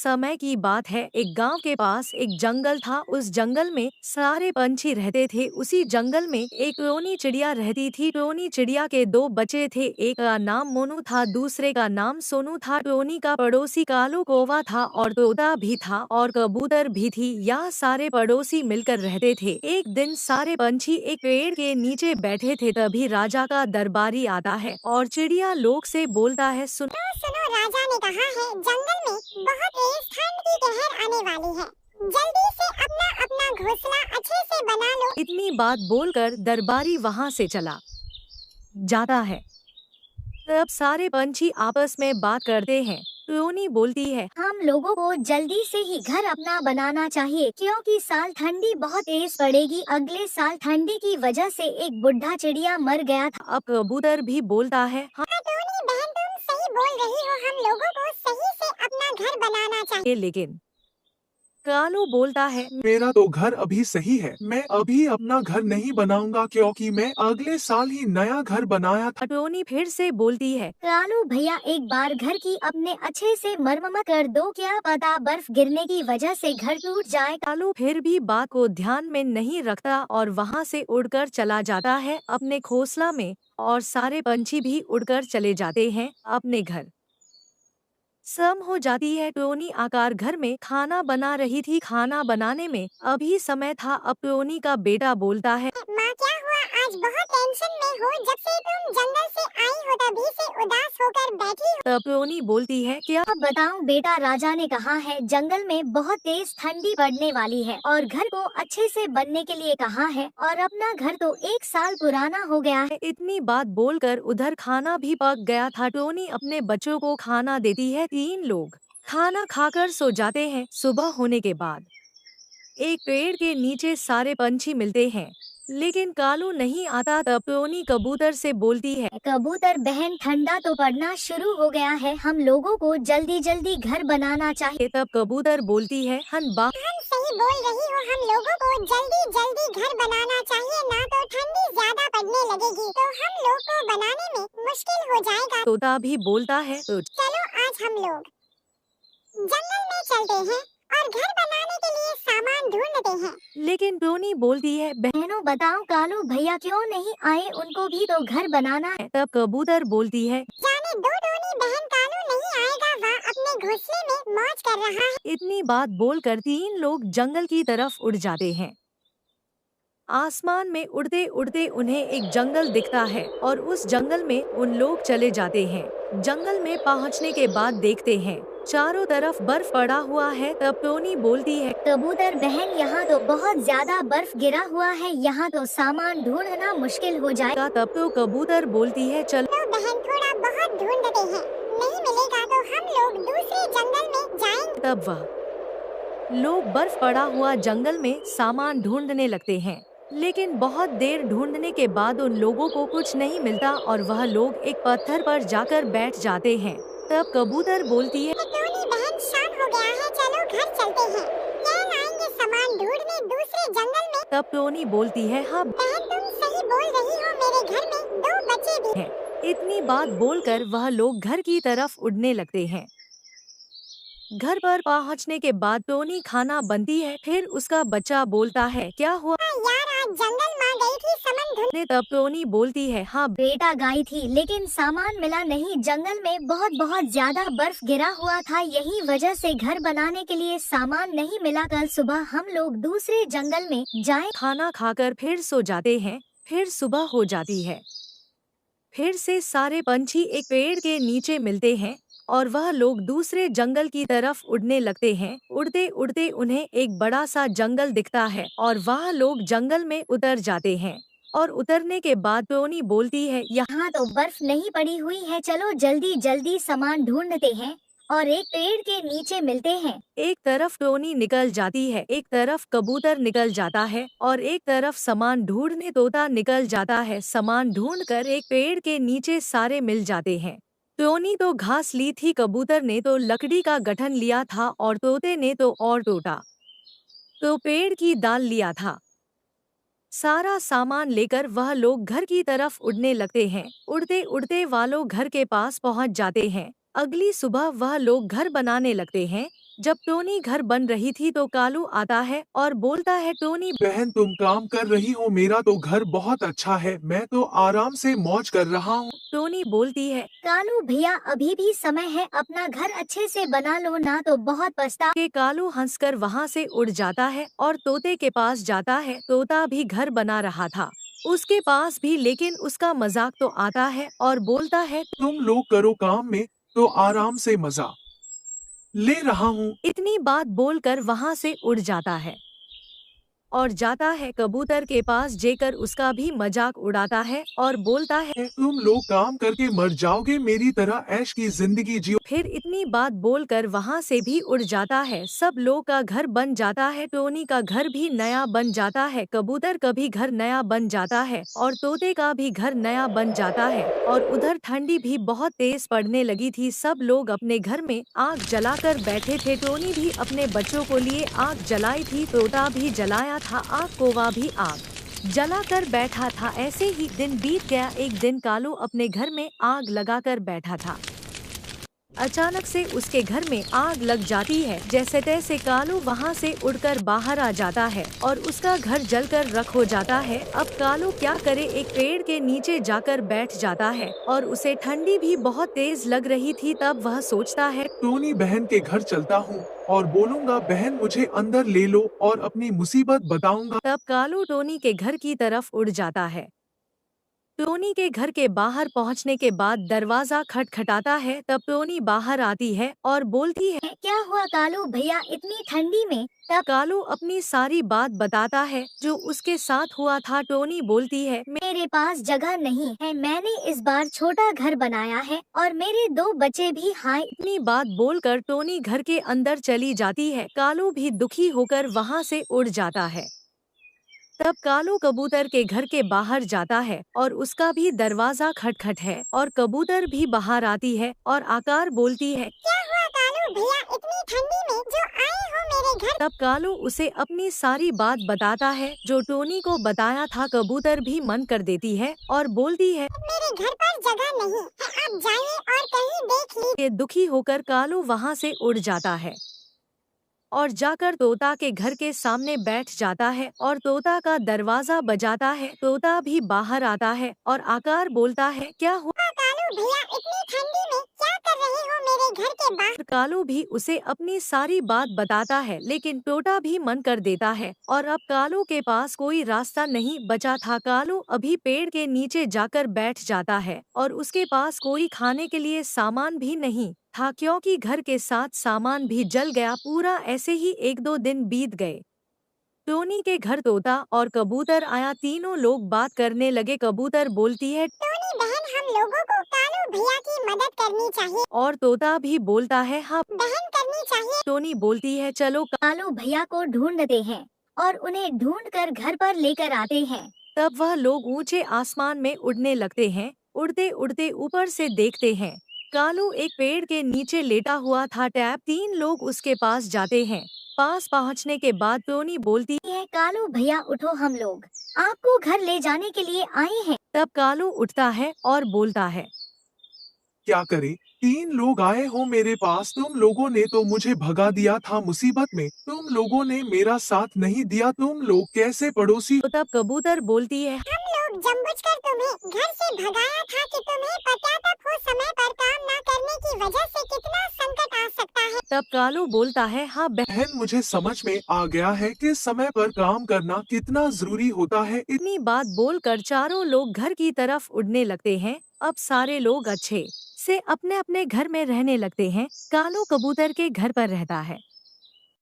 समय की बात है। एक गांव के पास एक जंगल था। उस जंगल में सारे पंछी रहते थे। उसी जंगल में एक टोनी चिड़िया रहती थी। टोनी चिड़िया के दो बच्चे थे। एक का नाम मोनू था, दूसरे का नाम सोनू था। टोनी का पड़ोसी कालू कौवा था और तोता भी था और कबूतर भी थी। यह सारे पड़ोसी मिलकर रहते थे। एक दिन सारे पंछी एक पेड़ के नीचे बैठे थे। तभी राजा का दरबारी आता है और चिड़िया लोग से बोलता है, तो सुनो, राजा ने कहा है जंगल में बहुत तेज ठंड की कहर आने वाली है। जल्दी से अपना अपना घोंसला अच्छे से बना लो। इतनी बात बोलकर दरबारी वहाँ से चला जाता है। तब सारे पंछी आपस में बात करते हैं। टोनी बोलती है, हम लोगों को जल्दी से ही घर अपना बनाना चाहिए क्योंकि साल ठंडी बहुत तेज पड़ेगी। अगले साल ठंडी की वजह से एक बुढ़ा चिड़िया मर गया था। अब कबूतर भी बोलता है, हाँ टोनी बहन, तुम सही बोल रही हो, हम लोगों को सही से अपना घर बनाना चाहिए। लेकिन कालू बोलता है, मेरा तो घर अभी सही है। मैं अभी अपना घर नहीं बनाऊंगा क्योंकि मैं अगले साल ही नया घर बनाया था। टोनी फिर से बोलती है, कालू भैया, एक बार घर की अपने अच्छे से मरम्मत कर दो, क्या पता बर्फ गिरने की वजह से घर टूट जाए। कालू फिर भी बात को ध्यान में नहीं रखता और वहाँ से उड़कर चला जाता है अपने घोंसला में। और सारे पंछी भी उड़कर चले जाते हैं अपने घर। शाम हो जाती है। टोनी आकार घर में खाना बना रही थी। खाना बनाने में अभी समय था। अब टोनी का बेटा बोलता है, माँ क्या हुआ, आज बहुत टेंशन में हो। जब से तुम जंगल से आई हो तभी से उदास होकर बैठी हो। तब टोनी बोलती है, क्या अब बताऊं बेटा, राजा ने कहा है जंगल में बहुत तेज ठंडी पड़ने वाली है और घर को अच्छे से बनने के लिए कहा है और अपना घर तो एक साल पुराना हो गया है। इतनी बात बोलकर उधर खाना भी पक गया था। टोनी अपने बच्चों को खाना देती है। तीन लोग खाना खाकर सो जाते हैं। सुबह होने के बाद एक पेड़ के नीचे सारे पंछी मिलते हैं, लेकिन कालू नहीं आता। तब टोनी कबूतर से बोलती है, कबूतर बहन, ठंडा तो पड़ना शुरू हो गया है, हम लोगों को जल्दी जल्दी घर बनाना चाहिए। तब कबूतर बोलती है, हम सही बोल रही हो, हम लोगों को जल्दी जल्दी घर बनाना चाहिए, ना तो ठंडी ज्यादा पड़ने लगेगी तो हम लोग को बनाने में मुश्किल हो जाएगा। तोता भी बोलता है, तो चलो आज हम लोग जंगल में चलते हैं और घर बनाने के लिए सामान ढूंढते हैं। लेकिन टोनी बोलती है, बहनों बताओ कालू भैया क्यों नहीं आए, उनको भी तो घर बनाना है। तब कबूतर बोलती है, जाने दो टोनी बहन, कालू नहीं आएगा, वह अपने घोंसले में मौज कर रहा है। इतनी बात बोलकर तीन लोग जंगल की तरफ उड़ जाते हैं। आसमान में उड़ते उड़ते उन्हें एक जंगल दिखता है और उस जंगल में उन लोग चले जाते हैं। जंगल में पहुंचने के बाद देखते हैं चारों तरफ बर्फ पड़ा हुआ है। तब टोनी बोलती है, कबूतर बहन, यहाँ तो बहुत ज्यादा बर्फ गिरा हुआ है, यहाँ तो सामान ढूंढना मुश्किल हो जाएगा। तब तो कबूतर बोलती है, चल बहन थोड़ा बहुत ढूंढते हैं, नहीं मिलेगा तो हम लोग दूसरे जंगल में जाएंगे। तब वह लोग बर्फ पड़ा हुआ जंगल में सामान ढूंढने लगते हैं, लेकिन बहुत देर ढूंढने के बाद उन लोगों को कुछ नहीं मिलता और वह लोग एक पत्थर पर जाकर बैठ जाते हैं। तब कबूतर बोलती है, टोनी बहन शाम हो गया है, चलो घर चलते हैं, क्या लाएंगे सामान ढूंढने दूसरे जंगल में। तब टोनी बोलती है, हाँ बहन तुम सही बोल रही हो, मेरे घर में दो बच्चे भी हैं। इतनी बात बोलकर वह लोग घर की तरफ उड़ने लगते हैं। घर पर पहुंचने के बाद टोनी खाना बनती है। फिर उसका बच्चा बोलता है, क्या हुआ यार, आज जंगल माँ गई थी सामान ढूंढने। तब टोनी बोलती है, हाँ बेटा गई थी लेकिन सामान मिला नहीं, जंगल में बहुत बहुत ज्यादा बर्फ गिरा हुआ था, यही वजह से घर बनाने के लिए सामान नहीं मिला। कल सुबह हम लोग दूसरे जंगल में जाएं। खाना खाकर फिर सो जाते हैं। फिर सुबह हो जाती है। फिर से सारे पंछी एक पेड़ के नीचे मिलते हैं और वह लोग दूसरे जंगल की तरफ उड़ने लगते हैं। उड़ते उड़ते उन्हें एक बड़ा सा जंगल दिखता है और वह लोग जंगल में उतर जाते हैं। और उतरने के बाद टोनी बोलती है, यहाँ तो बर्फ नहीं पड़ी हुई है, चलो जल्दी जल्दी सामान ढूंढते हैं और एक पेड़ के नीचे मिलते हैं। एक तरफ टोनी निकल जाती है, एक तरफ कबूतर निकल जाता है और एक तरफ सामान ढूंढने तोता निकल जाता है। सामान ढूंढकर एक पेड़ के नीचे सारे मिल जाते हैं। टोनी तो घास ली थी, कबूतर ने तो लकड़ी का गठन लिया था और तोते ने तो और टोटा तो पेड़ की दाल लिया था। सारा सामान लेकर वह लोग घर की तरफ उड़ने लगते हैं। उड़ते उड़ते वालों घर के पास पहुंच जाते हैं। अगली सुबह वह लोग घर बनाने लगते हैं। जब टोनी घर बन रही थी तो कालू आता है और बोलता है, टोनी बहन तुम काम कर रही हो, मेरा तो घर बहुत अच्छा है, मैं तो आराम से मौज कर रहा हूँ। टोनी बोलती है कालू भैया अभी भी समय है, अपना घर अच्छे से बना लो ना तो बहुत पछता। कि कालू हंसकर वहाँ से उड़ जाता है और तोते के पास जाता है। तोता भी घर बना रहा था उसके पास भी, लेकिन उसका मजाक तो आता है और बोलता है, तुम लोग करो काम में तो आराम से मजा ले रहा हूँ। इतनी बात बोलकर वहाँ से उड़ जाता है और जाता है कबूतर के पास, जेकर उसका भी मजाक उड़ाता है और बोलता है, तुम लोग काम करके मर जाओगे, मेरी तरह ऐश की जिंदगी जियो। फिर इतनी बात बोलकर वहाँ से भी उड़ जाता है। सब लोग का घर बन जाता है, टोनी का घर भी नया बन जाता है, कबूतर का भी घर नया बन जाता है और तोते का भी घर नया बन जाता है। और उधर ठंडी भी बहुत तेज पड़ने लगी थी। सब लोग अपने घर में आग जलाकर बैठे थे। टोनी भी अपने बच्चों को लिए आग जलाई थी, तोता भी जलाया था आग, कौवा भी आग जलाकर बैठा था। ऐसे ही दिन बीत गया। एक दिन कालू अपने घर में आग लगाकर बैठा था। अचानक से उसके घर में आग लग जाती है। जैसे तैसे कालू वहाँ से उड़कर बाहर आ जाता है और उसका घर जलकर राख हो जाता है। अब कालू क्या करे, एक पेड़ के नीचे जाकर बैठ जाता है और उसे ठंडी भी बहुत तेज लग रही थी। तब वह सोचता है, टोनी बहन के घर चलता हूँ और बोलूँगा, बहन मुझे अंदर ले लो और अपनी मुसीबत बताऊंगा। तब कालू टोनी के घर की तरफ उड़ जाता है। टोनी के घर के बाहर पहुंचने के बाद दरवाजा खटखटाता है। तब टोनी बाहर आती है और बोलती है, क्या हुआ कालू भैया इतनी ठंडी में? तब कालू अपनी सारी बात बताता है जो उसके साथ हुआ था। टोनी बोलती है, मेरे पास जगह नहीं है, मैंने इस बार छोटा घर बनाया है और मेरे 2 बच्चे भी। हाय इतनी बात बोलकर टोनी घर के अंदर चली जाती है। कालू भी दुखी होकर वहाँ से उड़ जाता है। तब कालू कबूतर के घर के बाहर जाता है और उसका भी दरवाजा खटखट है और कबूतर भी बाहर आती है और आकार बोलती है, क्या हुआ कालू भैया इतनी ठंडी में जो आए हो मेरे घर? तब कालू उसे अपनी सारी बात बताता है जो टोनी को बताया था। कबूतर भी मन कर देती है और बोलती है, मेरे घर पर जगह नहीं है, आप जाइए और कहीं देख लीजिए। ये दुखी होकर कालू वहाँ से उड़ जाता है और जाकर तोता के घर के सामने बैठ जाता है और तोता का दरवाजा बजाता है। तोता भी बाहर आता है और आकार बोलता है, क्या हुआ कालू भैया इतनी ठंडी में क्या कर रहे हो मेरे घर के बाहर? कालू भी उसे अपनी सारी बात बताता है, लेकिन तोता भी मन कर देता है और अब कालू के पास कोई रास्ता नहीं बचा था। कालू अभी पेड़ के नीचे जाकर बैठ जाता है और उसके पास कोई खाने के लिए सामान भी नहीं था, क्योंकि घर के साथ सामान भी जल गया पूरा। ऐसे ही 1-2 दिन बीत गए। टोनी के घर तोता और कबूतर आया। तीनों लोग बात करने लगे। कबूतर बोलती है, टोनी बहन हम लोगों को कालू भैया की मदद करनी चाहिए। और तोता भी बोलता है, हाँ बहन करनी चाहिए। टोनी बोलती है, चलो। कालू भैया को ढूंढते हैं और उन्हें ढूंढकर घर पर लेकर आते हैं। तब वह लोग ऊंचे आसमान में उड़ने लगते हैं। उड़ते उड़ते ऊपर से देखते हैं कालू एक पेड़ के नीचे लेटा हुआ था। टैब 3 लोग उसके पास जाते हैं। पास पहुंचने के बाद टोनी बोलती है, कालू भैया उठो, हम लोग आपको घर ले जाने के लिए आए हैं। तब कालू उठता है और बोलता है, क्या करे, 3 लोग आए हो मेरे पास, तुम लोगों ने तो मुझे भगा दिया था मुसीबत में, तुम लोगों ने मेरा साथ नहीं दिया, तुम लोग कैसे पड़ोसी। तो तब कबूतर बोलती है, हम लोग जानबूझकर तुम्हें घर से भगाया था कि तुम्हें पता तक हो समय पर काम न करने की वजह से कितना संकट आ सकता है। तब कालू बोलता है, हाँ बहन मुझे समझ में आ गया है कि समय पर काम करना कितना जरूरी होता है। इतनी बात बोलकर चारों लोग घर की तरफ उड़ने लगते हैं। अब सारे लोग अच्छे से अपने अपने घर में रहने लगते हैं। कालू कबूतर के घर पर रहता है।